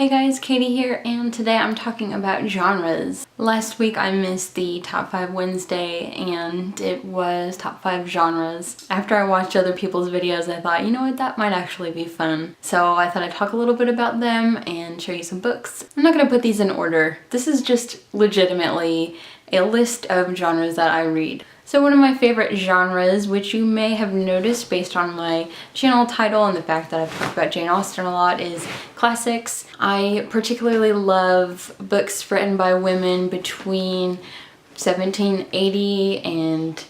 Hey guys, Katie here, and today I'm talking about genres. Last week I missed the Top 5 Wednesday, and it was Top 5 Genres. After I watched other people's videos, I thought, you know what, that might actually be fun. So I thought I'd talk a little bit about them and show you some books. I'm not gonna put these in order. This is just legitimately a list of genres that I read. So one of my favorite genres, which you may have noticed based on my channel title and the fact that I've talked about Jane Austen a lot, is classics. I particularly love books written by women between 1780 and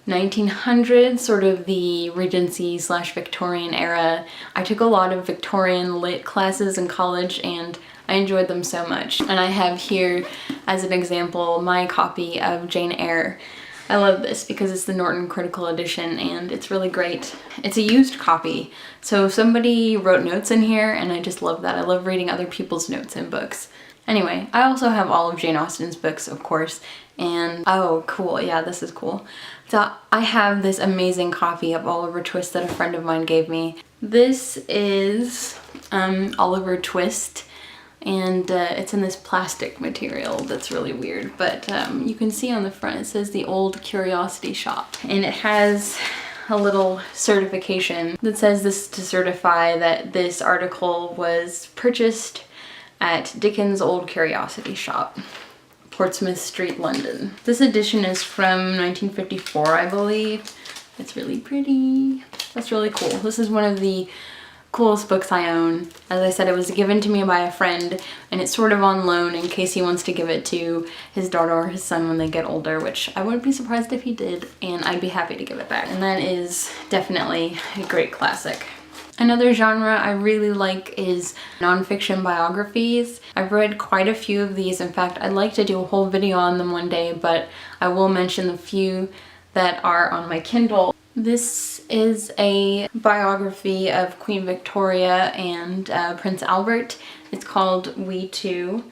1900, sort of the Regency / Victorian era. I took a lot of Victorian Lit classes in college and I enjoyed them so much. And I have here, as an example, my copy of Jane Eyre. I love this because it's the Norton Critical Edition and it's really great. It's a used copy, so somebody wrote notes in here and I just love that. I love reading other people's notes in books. Anyway, I also have all of Jane Austen's books, of course, and oh cool, yeah, this is cool. So I have this amazing copy of Oliver Twist that a friend of mine gave me. This is Oliver Twist. And it's in this plastic material that's really weird, but you can see on the front it says the Old Curiosity Shop, and it has a little certification that says this to certify that this article was purchased at Dickens' Old Curiosity Shop, Portsmouth Street, London. This edition is from 1954, I believe. It's really pretty. That's really cool. This is one of the coolest books I own. As I said, it was given to me by a friend and it's sort of on loan in case he wants to give it to his daughter or his son when they get older, which I wouldn't be surprised if he did, and I'd be happy to give it back. And that is definitely a great classic. Another genre I really like is nonfiction biographies. I've read quite a few of these. In fact, I'd like to do a whole video on them one day, but I will mention the few that are on my Kindle. This is a biography of Queen Victoria and Prince Albert. It's called We Two,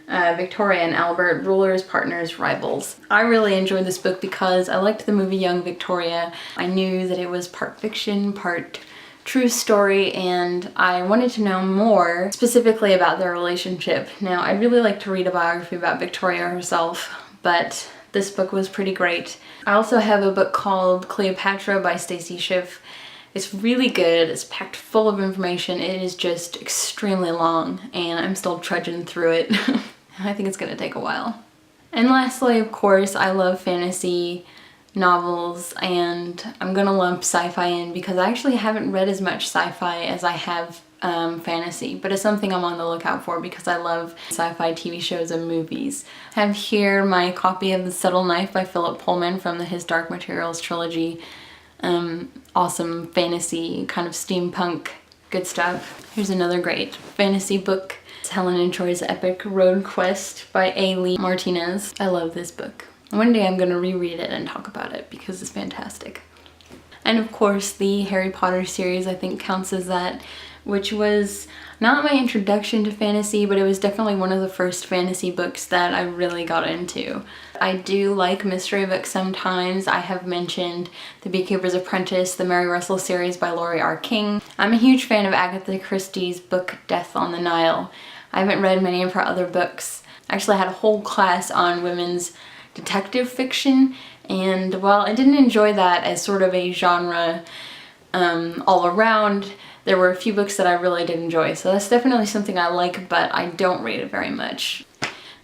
Victoria and Albert, Rulers, Partners, Rivals. I really enjoyed this book because I liked the movie Young Victoria. I knew that it was part fiction, part true story, and I wanted to know more specifically about their relationship. Now, I'd really like to read a biography about Victoria herself, but this book was pretty great. I also have a book called Cleopatra by Stacy Schiff. It's really good. It's packed full of information. It is just extremely long and I'm still trudging through it. I think it's gonna take a while. And lastly, of course, I love fantasy novels, and I'm gonna lump sci-fi in because I actually haven't read as much sci-fi as I have fantasy, but it's something I'm on the lookout for because I love sci-fi TV shows and movies. I have here my copy of The Subtle Knife by Philip Pullman from the His Dark Materials trilogy. Awesome fantasy, kind of steampunk, good stuff. Here's another great fantasy book. It's Helen and Troy's Epic Road Quest by A. Lee Martinez. I love this book. One day I'm gonna reread it and talk about it because it's fantastic. And of course the Harry Potter series I think counts as that, which was not my introduction to fantasy, but it was definitely one of the first fantasy books that I really got into. I do like mystery books sometimes. I have mentioned The Beekeeper's Apprentice, the Mary Russell series by Laurie R. King. I'm a huge fan of Agatha Christie's book Death on the Nile. I haven't read many of her other books. I actually had a whole class on women's detective fiction, and while I didn't enjoy that as sort of a genre all around, there were a few books that I really did enjoy, so that's definitely something I like, but I don't read it very much.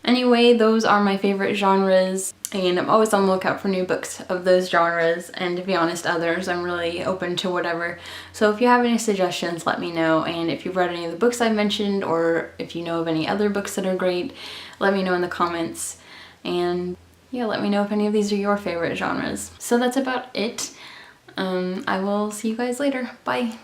Anyway, those are my favorite genres, and I'm always on the lookout for new books of those genres, and to be honest, others. I'm really open to whatever. So if you have any suggestions, let me know, and if you've read any of the books I've mentioned, or if you know of any other books that are great, let me know in the comments, and yeah, let me know if any of these are your favorite genres. So that's about it. I will see you guys later. Bye!